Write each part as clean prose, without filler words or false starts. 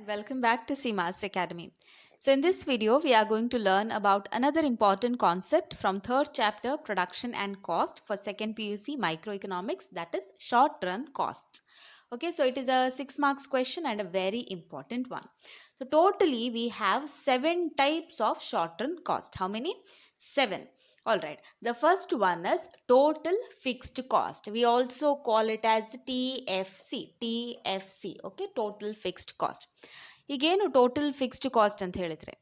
Welcome back to CMAS Academy. So in this video, we are going to learn about another important concept from third chapter Production and Cost for second PUC Microeconomics, that is short run costs. Okay, so it is a 6 marks question and a very important one. So totally we have 7 types of short run cost. How many? 7. All right. The first one is total fixed cost. We also call it as TFC. TFC. Okay, total fixed cost. ಈಗೇನು total fixed cost ಅಂತ ಹೇಳಿದ್ರೆ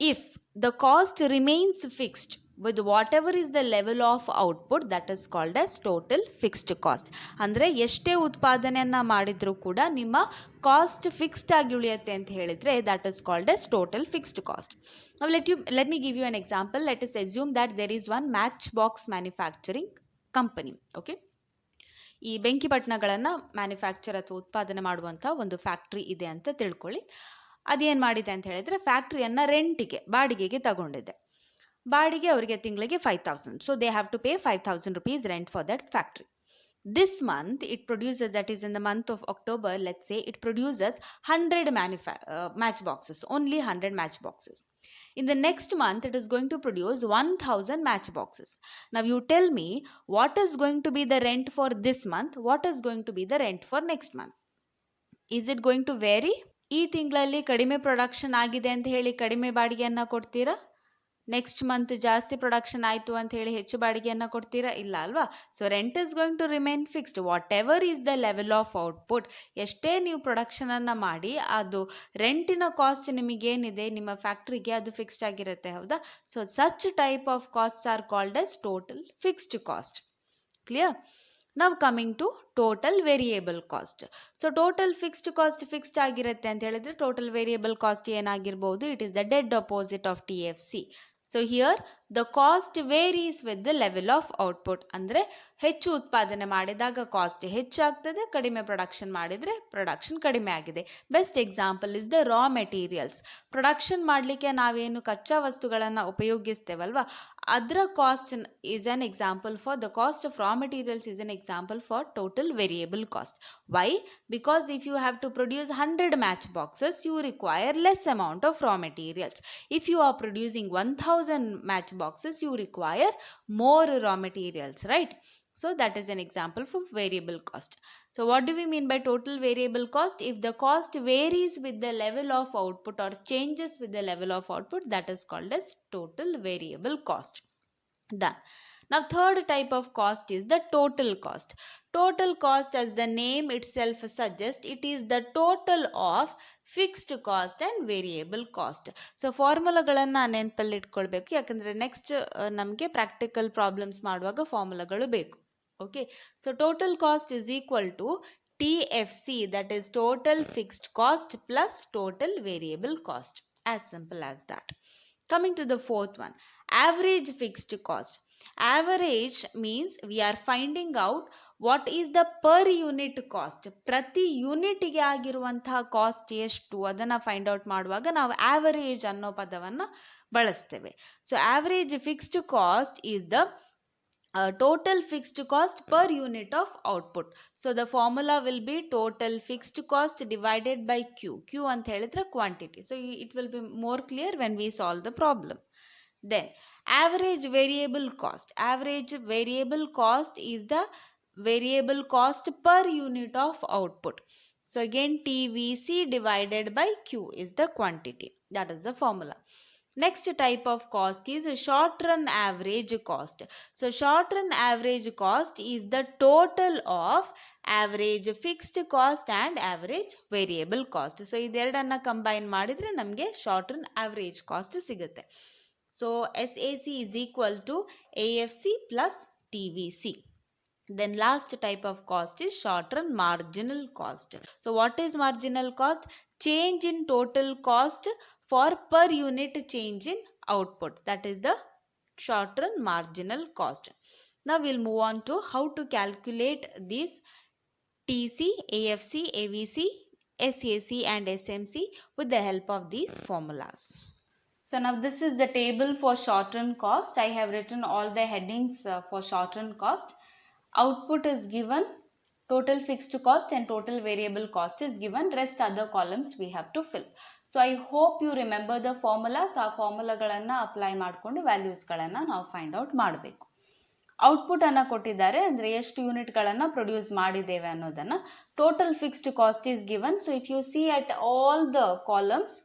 if the cost remains fixed with what ever is the level of output that is called as total fixed cost. ಅಂದರೆ ಎಷ್ಟೇ ಉತ್ಪಾದನೆಯನ್ನು ಮಾಡಿದರೂ ಕೂಡ ನಿಮ್ಮ cost fixed ಆಗಿ ಉಳಿಯುತ್ತೆ ಅಂತ ಹೇಳಿದರೆ that is called as total fixed cost. Let me give you an example. Let us assume that there is one match box manufacturing company. Okay, ಈ ಬೆಂಕಿಪಟ್ಟಣಗಳನ್ನು ಮ್ಯಾನುಫ್ಯಾಕ್ಚರ್ ಅಥವಾ ಉತ್ಪಾದನೆ ಮಾಡುವಂಥ ಒಂದು ಫ್ಯಾಕ್ಟ್ರಿ ಇದೆ ಅಂತ ತಿಳ್ಕೊಳ್ಳಿ. ಅದೇನು ಮಾಡಿದೆ ಅಂತ ಹೇಳಿದರೆ ಫ್ಯಾಕ್ಟ್ರಿಯನ್ನು ರೆಂಟಿಗೆ ಬಾಡಿಗೆಗೆ ತಗೊಂಡಿದೆ. ಬಾಡಿಗೆ ಅವರಿಗೆ ತಿಂಗಳಿಗೆ 5,000. So they have to pay 5,000 rupees rent for that factory. This month it produces, that is in the month of October, let's say it produces 100 matchboxes, only 100 matchboxes. In the next month it is going to produce 1,000 matchboxes. Now you tell me what is going to be the rent for this month, what is going to be the rent for next month. Is it going to vary? ಈ ತಿಂಗಳಲ್ಲಿ ಕಡಿಮೆ production ಆಗಿದೆ ಅಂತ ಹೇಳಿ ಕಡಿಮೆ ಬಾಡಿಗೆಯನ್ನು ಕೊಡ್ತೀರಾ? Next month ಜಾಸ್ತಿ production ಆಯಿತು ಅಂತ ಹೇಳಿ ಹೆಚ್ಚು ಬಾಡಿಗೆಯನ್ನು ಕೊಡ್ತೀರಾ? ಇಲ್ಲ ಅಲ್ವಾ? So rent is going to remain fixed whatever is the level of output. ಎಷ್ಟೇ ನೀವು ಪ್ರೊಡಕ್ಷನನ್ನು ಮಾಡಿ ಅದು ರೆಂಟಿನ ಕಾಸ್ಟ್ ನಿಮಗೇನಿದೆ ನಿಮ್ಮ ಫ್ಯಾಕ್ಟ್ರಿಗೆ ಅದು ಫಿಕ್ಸ್ಡ್ ಆಗಿರುತ್ತೆ, ಹೌದಾ? So such type of cost are called as total fixed cost. Clear? Now coming to total variable cost. So total fixed cost fixed ಆಗಿರುತ್ತೆ ಅಂತ ಹೇಳಿದ್ರೆ total variable cost ಏನಾಗಿರ್ಬೋದು? It is the dead opposite of TFC. So here the cost varies with the level of output. ಅಂದರೆ ಹೆಚ್ಚು ಉತ್ಪಾದನೆ ಮಾಡಿದಾಗ cost ಹೆಚ್ಚಾಗ್ತದೆ, ಕಡಿಮೆ production ಮಾಡಿದರೆ ಪ್ರೊಡಕ್ಷನ್ ಕಡಿಮೆ ಆಗಿದೆ. Best example is the raw materials. Production ಮಾಡಲಿಕ್ಕೆ ನಾವೇನು ಕಚ್ಚಾ ವಸ್ತುಗಳನ್ನು ಉಪಯೋಗಿಸ್ತೇವಲ್ವ, ಅದರ cost is an example for the cost of raw materials is an example for total variable cost. Why? Because if you have to produce 100 match boxes, you require less amount of raw materials. If you are producing 1,000 match boxes, you require more raw materials, right? So that is an example for variable cost. So what do we mean by total variable cost? If the cost varies with the level of output or changes with the level of output, that is called as total variable cost. Done. Now third type of cost is the total cost. Total cost, as the name itself suggests, it is the total of fixed cost and variable cost. So ಫಾರ್ಮುಲಾಗಳನ್ನು ನೆನಪಲ್ಲಿ ಇಟ್ಕೊಳ್ಬೇಕು, ಯಾಕಂದರೆ next ನಮಗೆ practical problems ಮಾಡುವಾಗ ಫಾರ್ಮುಲಾಗಳು ಬೇಕು. Okay, so total cost is equal to TFC, that is total fixed cost plus total variable cost. As simple as that. Coming to the fourth one, average fixed cost. Average means we are finding out what is the per unit cost. ಪ್ರತಿ ಯೂನಿಟ್ಗೆ ಆಗಿರುವಂತಹ cost ಎಷ್ಟು ಅದನ್ನು find out ಮಾಡುವಾಗ ನಾವು average ಅನ್ನೋ ಪದವನ್ನು ಬಳಸ್ತೇವೆ. So average fixed cost is the total fixed cost per unit of output. So the formula will be total fixed cost divided by Q. Q ಅಂತ ಹೇಳಿದ್ರೆ quantity. So it will be more clear when we solve the problem. Then average variable cost. Average variable cost is the variable cost per unit of output. So again TVC divided by Q is the quantity. That is the formula. Next type of cost is short run average cost. So short run average cost is the total of average fixed cost and average variable cost. So ಇದೆರಡನ್ನ combine ಮಾಡಿದರೆ ನಮಗೆ short run average cost ಸಿಗುತ್ತೆ. So SAC is equal to AFC plus TVC. Then last type of cost is short run marginal cost. So what is marginal cost? Change in total cost for per unit change in output. That is the short run marginal cost. Now we'll move on to how to calculate these TC, AFC, AVC, SAC and SMC with the help of these formulas. So now this is the table for short run cost. I have written all the headings for short run cost. Output is given, Total fixed cost and total variable cost is given. Rest other columns we have to fill. So I hope you remember the formulas. ಆ ಫಾರ್ಮುಲಾಗಳನ್ನು apply ಮಾಡಿಕೊಂಡು ವ್ಯಾಲ್ಯೂಸ್ಗಳನ್ನು ನಾವು find out ಮಾಡಬೇಕು. Output ಅನ್ನು ಕೊಟ್ಟಿದ್ದಾರೆ, ಅಂದರೆ ಎಷ್ಟು ಯೂನಿಟ್ಗಳನ್ನು produce ಮಾಡಿದ್ದೇವೆ ಅನ್ನೋದನ್ನು. Total fixed cost is given. So if you see at all the columns,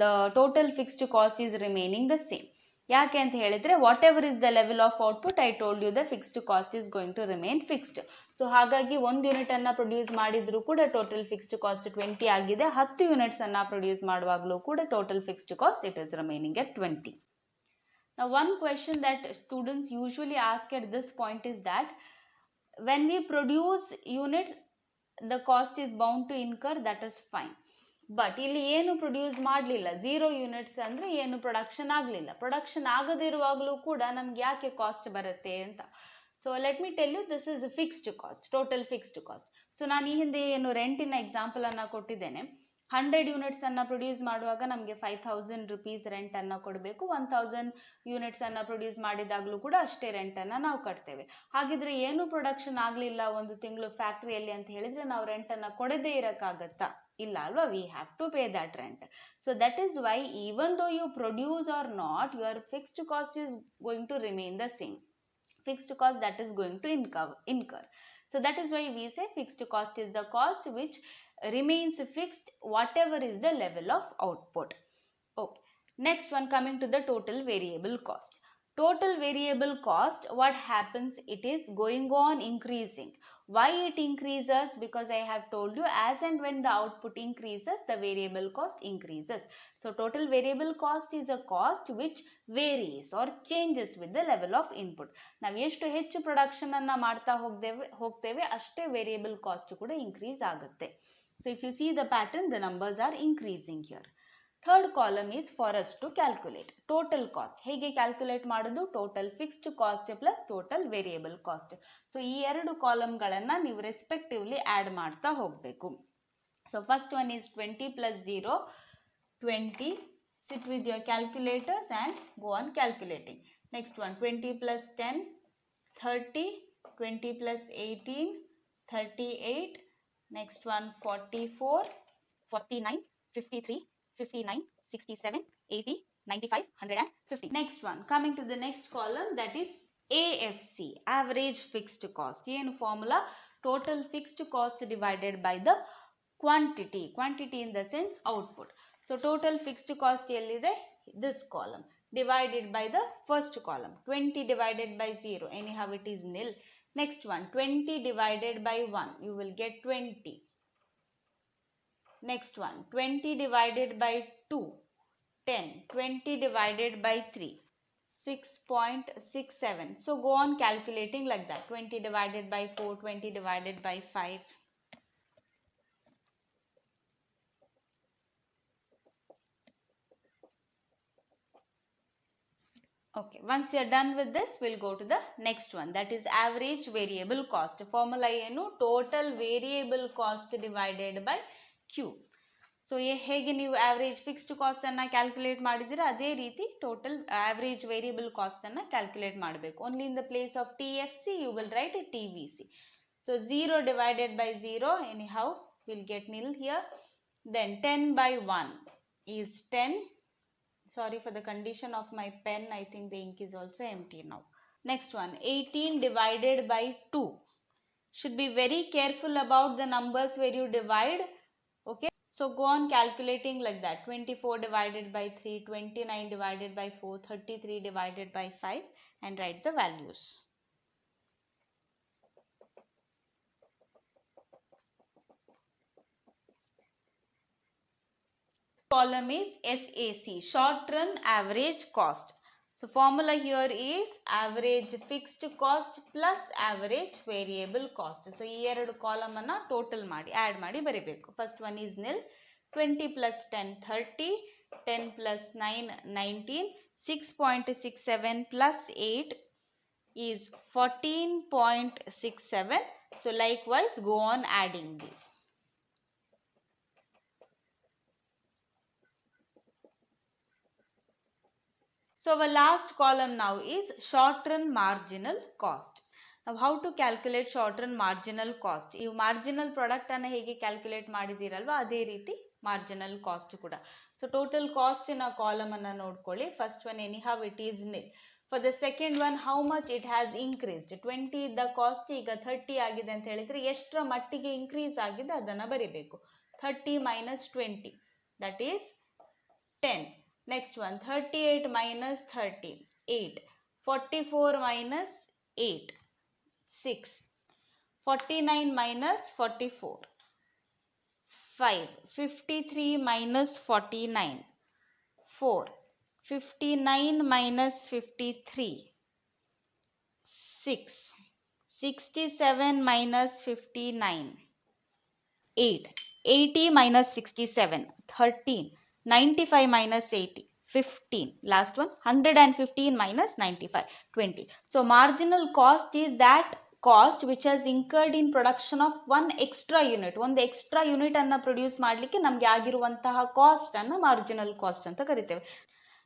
the total fixed cost is remaining the same. ಯಾಕೆ ಅಂತ ಹೇಳಿದರೆ, whatever is the level of output, I told you the fixed cost is going to remain fixed. So ಹಾಗಾಗಿ 1 ಯೂನಿಟನ್ನು produce ಮಾಡಿದರೂ ಕೂಡ total fixed cost 20 ಆಗಿದೆ. 10 ಯೂನಿಟ್ಸನ್ನು produce ಮಾಡುವಾಗಲೂ ಕೂಡ total fixed cost it is remaining at 20. Now one question that students usually ask at this point is that when we produce units, the cost is bound to incur, that is fine. But ಇಲ್ಲಿ ಏನು produce ಮಾಡಲಿಲ್ಲ, 0 units ಅಂದರೆ ಏನು production ಆಗಲಿಲ್ಲ. Production ಆಗದಿರುವಾಗಲೂ ಕೂಡ ನಮ್ಗೆ ಯಾಕೆ cost ಬರುತ್ತೆ ಅಂತ. So let me tell you, this is fixed cost, total fixed cost. So ನಾನು ಈ ಹಿಂದೆ ಏನು ರೆಂಟಿನ ಎಕ್ಸಾಂಪಲನ್ನು ಕೊಟ್ಟಿದ್ದೇನೆ. 100 ಯೂನಿಟ್ಸನ್ನು ಪ್ರೊಡ್ಯೂಸ್ ಮಾಡುವಾಗ ನಮಗೆ 5000 ರುಪೀಸ್ ರೆಂಟನ್ನು ಕೊಡಬೇಕು. 1000 ಯೂನಿಟ್ಸನ್ನು ಪ್ರೊಡ್ಯೂಸ್ ಮಾಡಿದಾಗಲೂ ಕೂಡ ಅಷ್ಟೇ ರೆಂಟನ್ನು ನಾವು ಕಟ್ತೇವೆ. ಹಾಗಿದ್ರೆ ಏನು ಪ್ರೊಡಕ್ಷನ್ ಆಗಲಿಲ್ಲ ಒಂದು ತಿಂಗಳು ಫ್ಯಾಕ್ಟ್ರಿಯಲ್ಲಿ ಅಂತ ಹೇಳಿದರೆ ನಾವು ರೆಂಟನ್ನು ಕೊಡದೇ ಇರೋಕ್ಕಾಗತ್ತಾ? ಇಲ್ಲ ಅಲ್ವಾ? We have to pay that rent. So that is why even though you produce or not, your fixed cost is going to remain the same. Fixed cost that is going to incur. So that is why we say fixed cost is the cost which remains fixed whatever is the level of output. Okay. Next one, coming to the total variable cost. Total variable cost, what happens? It is going on increasing. Why it increases? Because I have told you, as and when the output increases, the variable cost increases. So total variable cost is a cost which varies or changes with the level of input. ನಾವು ಎಷ್ಟು ಹೆಚ್ಚು production ಅನ್ನು ಮಾಡ್ತಾ ಹೋಗ್ತೇವೆ ಅಷ್ಟೇ variable cost ಕೂಡ increase ಆಗುತ್ತೆ. So if you see the pattern, the numbers are increasing here. Third column is for us to calculate total cost. ಹೇಗೆ ಕ್ಯಾಲ್ಕುಲೇಟ್ ಮಾಡೋದು? Total fixed cost plus total variable cost. So ಈ ಎರಡು ಕಾಲಮ್ಗಳನ್ನು ನೀವು respectively add ಮಾಡ್ತಾ ಹೋಗಬೇಕು. So first one is 20 plus 0, 20. Sit with your calculators and go on calculating. Next one, 20 plus 10, 30. 20 plus 18, 38. Next one, 44, 49, 53, 59, 67, 80, 95, 150. Next one, coming to the next column, that is AFC, average fixed cost. ಏನು formula? Total fixed cost divided by the quantity. Quantity in the sense output. So total fixed cost ಎಲ್ಲಿದೆ? This column divided by the first column. 20 divided by 0, anyhow it is nil. Next one, 20 divided by 1, you will get 20. Next one, 20 divided by 2, 10. 20 divided by 3, 6.67. So go on calculating like that. 20 divided by 4, 20 divided by 5. Okay, once you are done with this, we'll go to the next one, that is average variable cost. Formula ಏನು? Total variable cost divided by Q. So ಹೇಗೆ ನೀವು average fixed ಕಾಸ್ಟನ್ನು calculate ಮಾಡಿದ್ದೀರಾ ಅದೇ ರೀತಿ total average variable ಕಾಸ್ಟನ್ನು calculate ಮಾಡಬೇಕು. Only in the place of TFC you will write a TVC. So 0 divided by 0, anyhow we'll get nil here. Then 10 by 1 is 10. Sorry for the condition of my pen, I think the ink is also empty now. Next one, 18 divided by 2. Should be very careful about the numbers where you divide. Okay, so go on calculating like that. 24 divided by 3, 29 divided by 4, 33 divided by 5, and write the values. Column is SAC, short run average cost. So formula here is average fixed cost plus average variable cost. So ಈ ಎರಡು column ಅನ್ನು total ಮಾಡಿ add ಮಾಡಿ ಬರೀಬೇಕು. First one is nil. 20 plus 10, 30. 10 plus 9, 19. 6.67 plus 8 is 14.67. So likewise go on adding these. So our last column now is short run marginal cost. ನಾವು how to calculate short run marginal cost. ಈ marginal product ಅನ್ನು ಹೇಗೆ calculate ಮಾಡಿದ್ದೀರಲ್ವಾ ಅದೇ ರೀತಿ marginal cost ಕೂಡ. So total ಕಾಸ್ಟಿನ column ಅನ್ನು ನೋಡ್ಕೊಳ್ಳಿ. First one any how it is nil. For the second one how much it has increased. 20 ಇದ್ದ ಕಾಸ್ಟ್ ಈಗ 30 ಆಗಿದೆ ಅಂತ ಹೇಳಿದ್ರೆ ಎಷ್ಟರ ಮಟ್ಟಿಗೆ ಇನ್ಕ್ರೀಸ್ ಆಗಿದೆ ಅದನ್ನು ಬರಿಬೇಕು. 30 minus 20 that is 10. Next one 38 minus 30 8. 44 minus 8 6. 49 minus 44 5. 53 minus 49 4. 59 minus 53 6. 67 minus 59 8. 80 minus 67 13. 95 minus 80 15. Last one 115 minus 95 20. So marginal cost is that cost which has incurred in production of one extra unit. ಒಂದು extra unit ಅನ್ನು produce ಮಾಡಲಿಕ್ಕೆ ನಮಗೆ ಆಗಿರುವಂತಹ cost ಅನ್ನು marginal cost ಅಂತ ಕರಿತೇವೆ.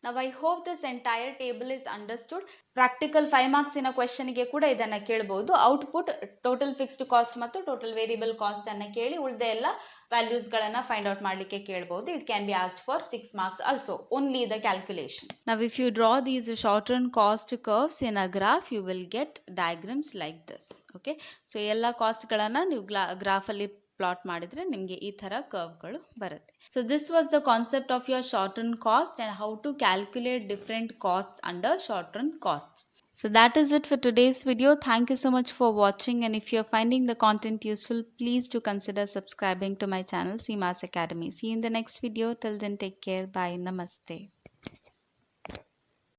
Now I hope this entire table is understood. Practical 5 marks in a question ಗೆ ಕೂಡ ಇದನ್ನ ಕೇಳಬಹುದು. ಔಟ್ಪುಟ್ ಟೋಟಲ್ ಫಿಕ್ಸ್ಡ್ ಕಾಸ್ಟ್ ಮತ್ತು ಟೋಟಲ್ ವೇರಿಯಬಲ್ ಕಾಸ್ಟ್ ಅನ್ನ ಕೇಳಿ ಉಳಿದ ಎಲ್ಲ ವ್ಯಾಲ್ಯೂಸ್ ಗಳನ್ನ ಫೈಂಡ್ ಔಟ್ ಮಾಡಲಿಕ್ಕೆ ಕೇಳಬಹುದು. It can be asked for 6 marks also, only the calculation. Now if you draw these short run cost curves in a graph, you will get diagrams like this. Okay, so ಎಲ್ಲ cost ಗಳನ್ನ ನೀವು graph ಅಲ್ಲಿ plot ಮಾಡಿದ್ರೆ ನಿಮಗೆ ಈ ತರ ಕರ್ವ್ಗಳು ಬರುತ್ತೆ. So this was the concept of your short run cost and how to calculate different cost under short run cost. So that is it for today's video. Thank you so much for watching, and if you are finding the content useful, please do consider subscribing to my channel CMAS Academy. See you in the next video. Till then, take care. Bye. Namaste.